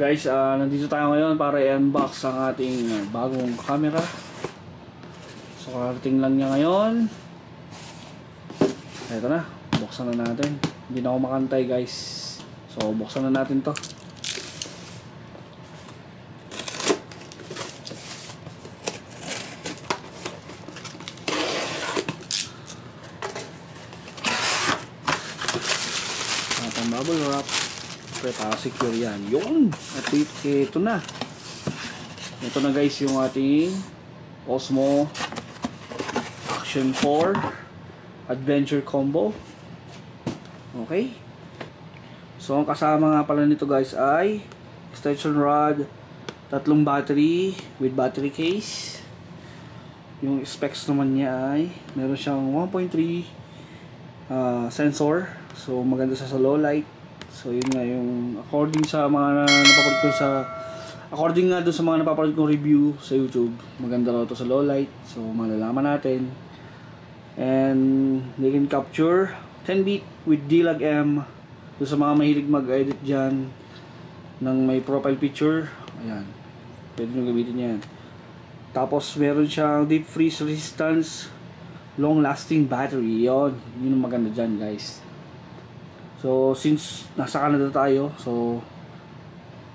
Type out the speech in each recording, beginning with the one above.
Guys, nandito tayo ngayon para i-unbox ang ating bagong camera. So karating lang niya ngayon. Ito na, buksan na natin. Hindi na ako makantay guys. So buksan na natin to. At ang bubble wrap para secure yan. Yun! At ito na. Ito na guys yung ating Osmo Action 4 Adventure Combo. Okay. So ang kasama nga pala nito guys ay extension rod, tatlong battery with battery case. Yung specs naman niya ay meron siyang 1.3 sensor. So maganda sa low light. So yun nga yung according sa mga napapanood ko according nga doon sa mga napapanood kong review sa YouTube, maganda raw to sa low light. So malalaman natin. And they can capture 10-bit with D-Log-M. Doon sa mga mahilig mag-edit dyan ng may profile picture, ayan, pwede nyo gamitin yan. Tapos meron siyang deep freeze resistance, long lasting battery. Yun yung maganda dyan guys. So since nasa Canada tayo, so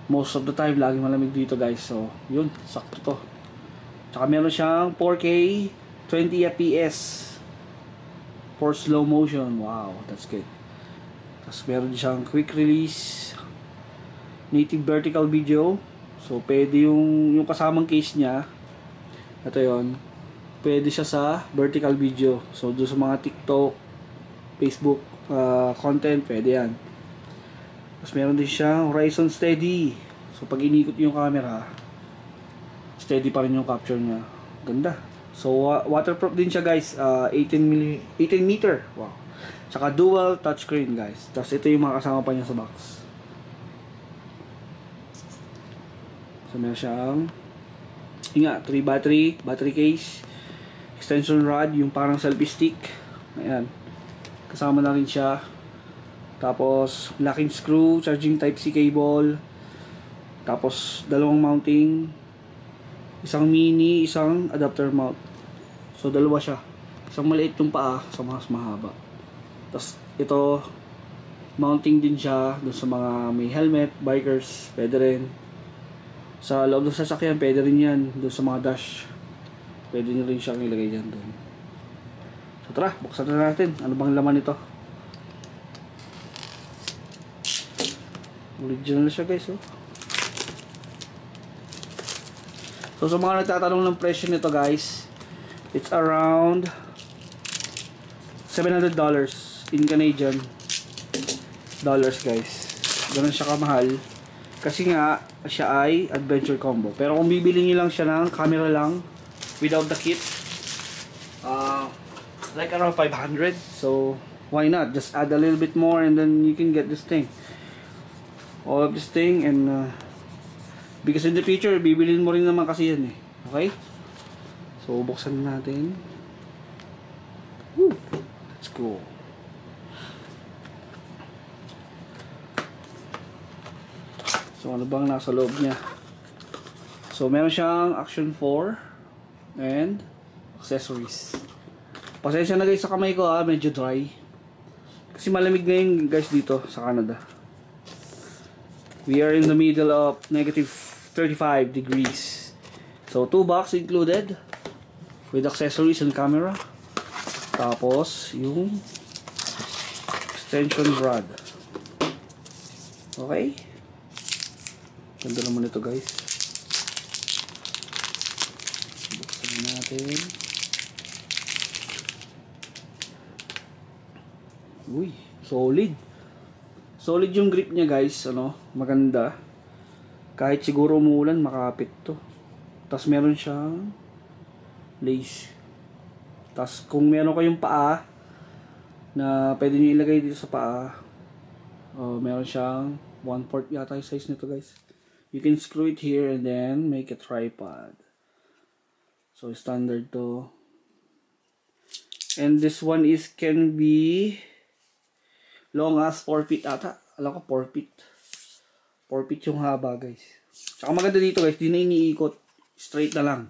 most of the time laging malamig dito guys. So yun, sakto to. Tsaka meron siyang 4K 20 FPS for slow motion. Wow, that's good. Tapos meron siyang quick release native vertical video. So pwede yung kasamang case niya. Ito yon, pwede siya sa vertical video. So doon sa mga TikTok, Facebook content, pwede yan. Tapos meron din siyang horizon steady. So pag inikot yung camera, steady pa rin yung capture niya. Ganda. So waterproof din siya guys, 18 meter. Wow. Tsaka dual touchscreen guys. Tapos ito yung mga kasama pa niya sa box. So meron siyang 3 battery case, extension rod, yung parang selfie stick. Ayan, kasama na rin siya. Tapos locking screw, charging type C cable. Tapos dalawang mounting, isang mini, isang adapter mount. So dalawa siya, isang maliit yung paa, isang mas mahaba. Tapos ito mounting din siya doon sa mga may helmet, bikers, pwede rin. Sa loob ng sasakyan pwede rin yan, doon sa mga dash pwede nyo rin siyang ilagay dyan doon. So tara, buksan na natin. Ano bang laman nito? Original siya guys, oh. So sa mga nagtatanong ng presyo nito guys, it's around $700 in Canadian dollars guys. Ganun siya kamahal kasi nga siya ay adventure combo. Pero kung bibili niyo lang siya ng camera lang without the kit, like around 500. So why not just add a little bit more and then you can get this thing, all of this thing. And because in the future bibilin mo rin naman kasi yan eh. Okay, so buksan natin. Woo! Let's go. So ano bang nasa loob niya? So meron siyang Action 4 and accessories. Pasensya na guys sa kamay ko, medyo dry kasi malamig ngayon guys dito sa Canada. We are in the middle of negative 35 degrees. So 2 box included with accessories and camera. Tapos yung extension rod. Okay, ganda naman ito guys. Buksan natin. Uy, solid yung grip niya guys, ano, maganda. Kahit siguro umulan makapit to. Tapos meron siyang lace. Tapos kung meron kayong paa na pwede nyo ilagay dito sa paa, meron siyang 1/4 yata yung size nito guys. You can screw it here and then make a tripod. So standard to. And this one can be long as 4 feet ata. Alam ko 4 feet. 4 feet yung haba guys. Tsaka maganda dito guys, di na iniikot. Straight na lang.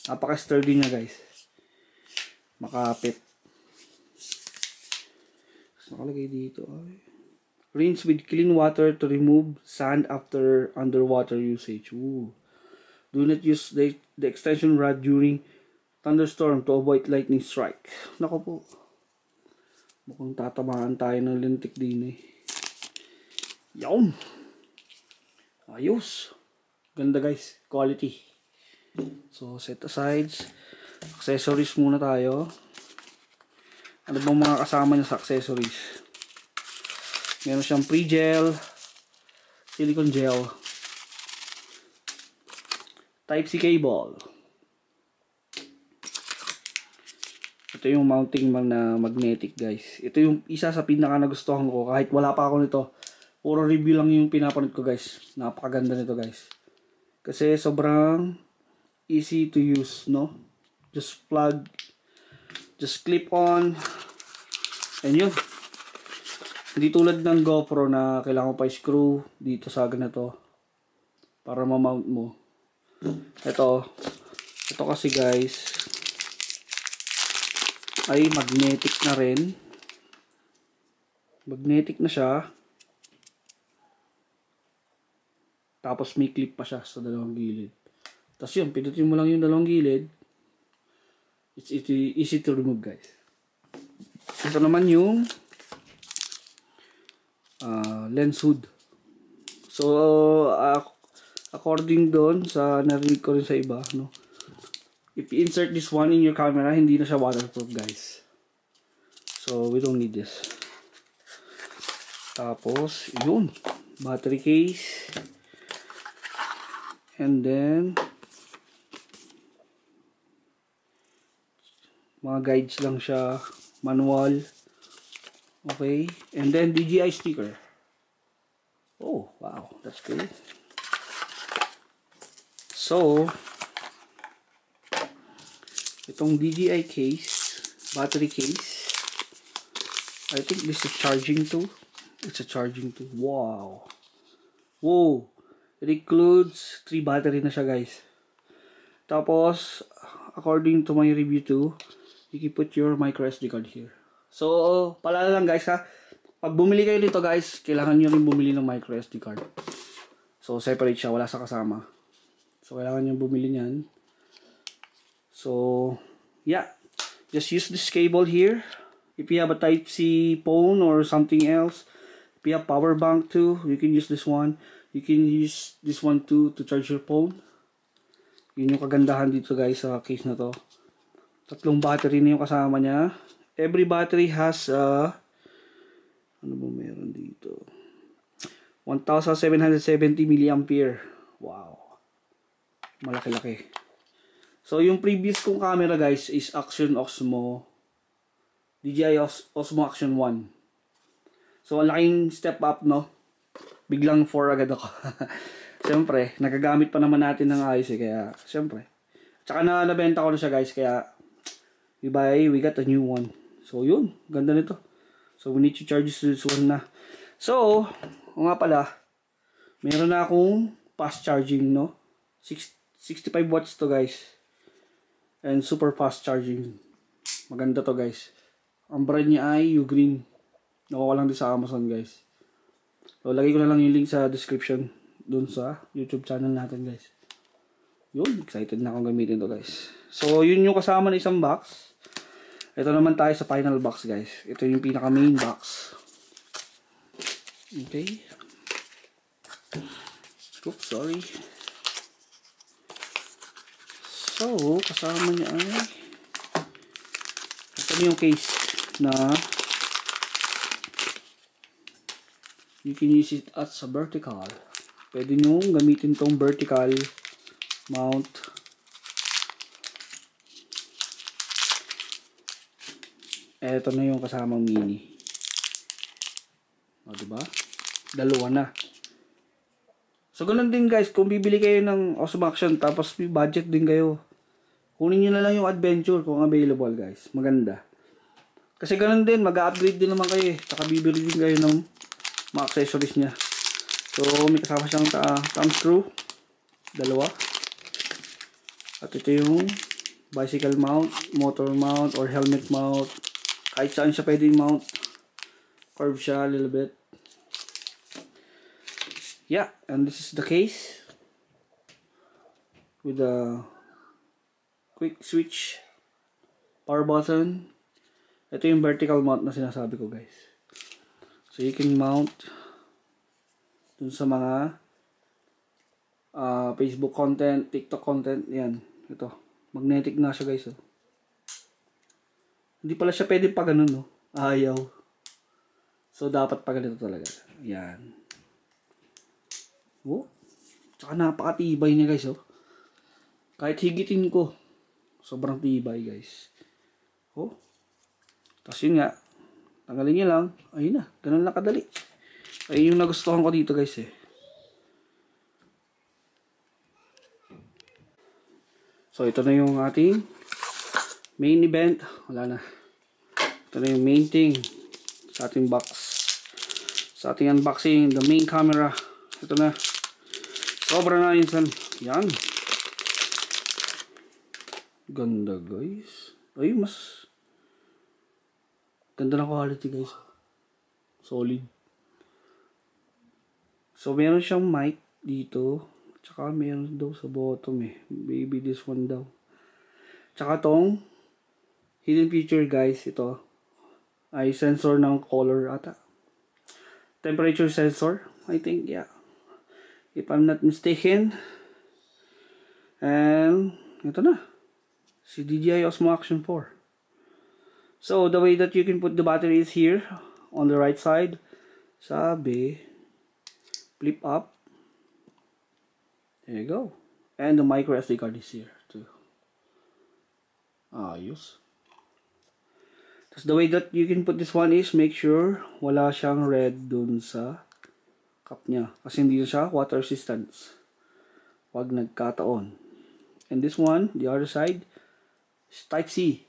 Napaka-sturdy niya guys. Makapit. So, nakalagay dito ay. Rinse with clean water to remove sand after underwater usage. Ooh. Do not use the extension rod during thunderstorm to avoid lightning strike. Nako po. Mukhang tatamaan tayo ng lintik din eh. Yawn. Ayos. Ganda guys. Quality. So, set aside. Accessories muna tayo. Ano bang mga kasama niya sa accessories? Meron siyang pre-gel. Silicone gel. Type-C cable. Ito yung mounting na magnetic guys. Ito yung isa sa pinaka nagustuhan ko. Kahit wala pa ako nito. Puro review lang yung pinapanood ko guys. Napakaganda nito guys. Kasi sobrang easy to use, no? Just plug. Just clip on. And yun. Hindi tulad ng GoPro na kailangan pa screw dito sa ganito. Para ma-mount mo. Ito kasi guys ay magnetic na rin. Magnetic na siya. Tapos may clip pa siya sa dalawang gilid. Tapos yun, pindutin mo lang yung dalawang gilid. It's easy to remove guys. Ito naman yung lens hood. So, according doon sa narinig ko rin sa iba, no? If you insert this one in your camera, hindi na siya waterproof guys. So, we don't need this. Tapos, yun. Battery case. And then, mga guides lang siya. Manual. Okay. And then, DJI sticker. Oh, wow. That's good. So, itong DJI case, battery case, I think this is charging too. It's a charging too. Wow. Whoa. It includes 3 battery na siya guys. Tapos, according to my review too, you can put your micro SD card here. So, paalala lang guys ha. Pag bumili kayo dito guys, kailangan nyo rin bumili ng micro SD card. So, separate siya. Wala sa kasama. So, kailangan nyo bumili niyan. So, yeah. Just use this cable here. If you have a Type-C phone or something else, if you have power bank too, you can use this one. You can use this one too to charge your phone. Yun yung kagandahan dito guys sa case na to. 3 battery na yung kasama niya. Every battery has ano ba meron dito? 1770 mAh. Wow. Malaki-laki. So, yung previous kong camera guys is Action Osmo. DJI Osmo Action 1. So, ang laking step up, no? Biglang 4 agad ako. Siyempre, nagagamit pa naman natin ng ayos eh. Kaya, siyempre. Tsaka nabenta ko na siya guys. Kaya, we got a new one. So, yun. Ganda nito. So, we need to charge this one na. So, nga pala, meron na akong fast charging, no? 65 watts to guys. And super fast charging. Maganda to guys. Ang brand niya ay Ugreen. Nakuha lang din sa Amazon guys. So lagay ko na lang yung link sa description dun sa YouTube channel natin guys. Yun, excited na akong gamitin to guys. So yun yung kasama ng isang box. Ito naman tayo sa final box guys. Ito yung pinaka main box. Okay. Oops, sorry. So, kasama niya ay ito yung case na you can use it as a vertical. Pwede nyo gamitin tong vertical mount. Ito na yung kasamang mini. O, diba? Dalawa na. So, ganun din guys, kung bibili kayo ng Osmo Action tapos may budget din kayo, kunin nyo na lang yung Adventure kung available guys. Maganda. Kasi ganun din, mag-upgrade din naman kayo eh. Tsaka bibili din kayo ng mga accessories niya. So may kasama siyang thumb screw, dalawa. At ito yung bicycle mount, motor mount, or helmet mount. Kahit saan siya pwede mount. Curve siya a little bit. Yeah, and this is the case with the quick switch, power button. Ito yung vertical mount na sinasabi ko, guys. So you can mount dun sa mga Facebook content, TikTok content. Yan, ito. Magnetic na siya, guys. Oh. Hindi pala siya pwede pa ganun, no? Ayaw. So dapat pa ganito talaga. Yan. Oh. Tsaka napakatibay niya, guys. Oh. Kahit higitin ko, sobrang tibay, guys. Oh. Tapos yun nga, tanggalin niya lang. Ayun na, ganun lang kadali. Ayun yung nagustuhan ko dito, guys, eh. So ito na yung ating main event. Wala na. Ito na yung main thing sa ating box. Sa ating unboxing, the main camera. Ito na. Sobra na yun, son. Yan. Ganda, guys. Ay, mas ganda ng quality, guys. Solid. So, meron siyang mic dito. Tsaka meron daw sa bottom eh. Maybe this one daw. Tsaka tong hidden feature, guys. Ito ay sensor ng color ata. Temperature sensor. I think, yeah. If I'm not mistaken. And ito na. Si DJI Osmo Action 4. So, the way that you can put the battery is here. On the right side. Sabi, flip up. There you go. And the micro SD card is here too. Ayos. Tapos the way that you can put this one is make sure wala siyang red dun sa cup niya. Kasi hindi siya water resistance. Wag nagkataon. And this one, the other side, is Type-C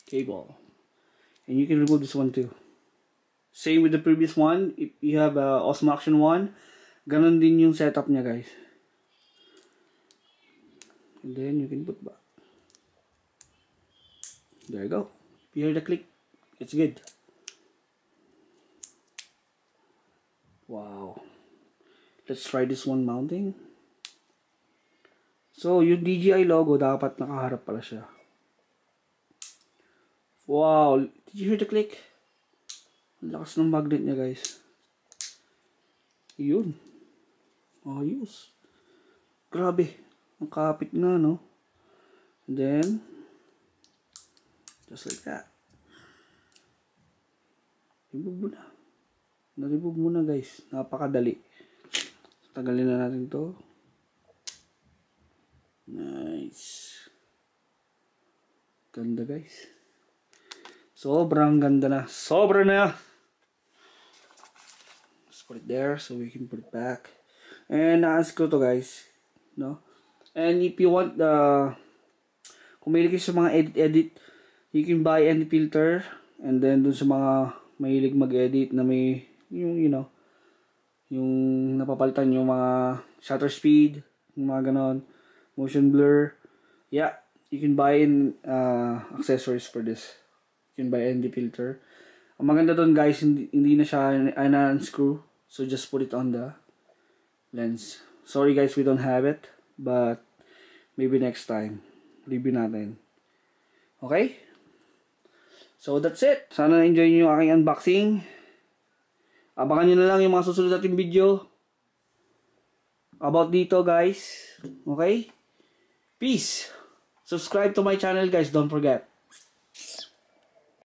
cable. And you can remove this one too. Same with the previous one. If you have Osmo Action 1, ganun din yung setup niya, guys. And then you can put back. There you go. If you hear the click, it's good. Wow. Let's try this one mounting. So, yung DJI logo, dapat nakaharap pala siya. Wow. Did you hear the click? Ang lakas ng magnet niya, guys. Yun. Ayos. Grabe. Ang kapit nga, no? And then, just like that. Remove mo na. Na-remove mo na, guys. Napakadali. Tagalin na natin to. Nice. Ganda, guys. Sobrang ganda na. Sobra na. Let's put it there so we can put it back. And na-ask ko to, guys. No? And if you want kung mahilig sa mga edit, you can buy any filter. And then dun sa mga mahilig mag-edit na may yung you know, yung napapalitan yung mga shutter speed, yung mga ganon, motion blur. Yeah, you can buy in accessories for this. You can buy any filter. Ang maganda dun, guys, hindi na siya unscrew. So just put it on the lens. Sorry, guys, we don't have it. But maybe next time, review natin. Okay? So that's it. Sana na-enjoy nyo yung aking unboxing. Abangan nyo na lang yung mga susunod nating video about dito, guys. Okay? Peace. Subscribe to my channel, guys. Don't forget.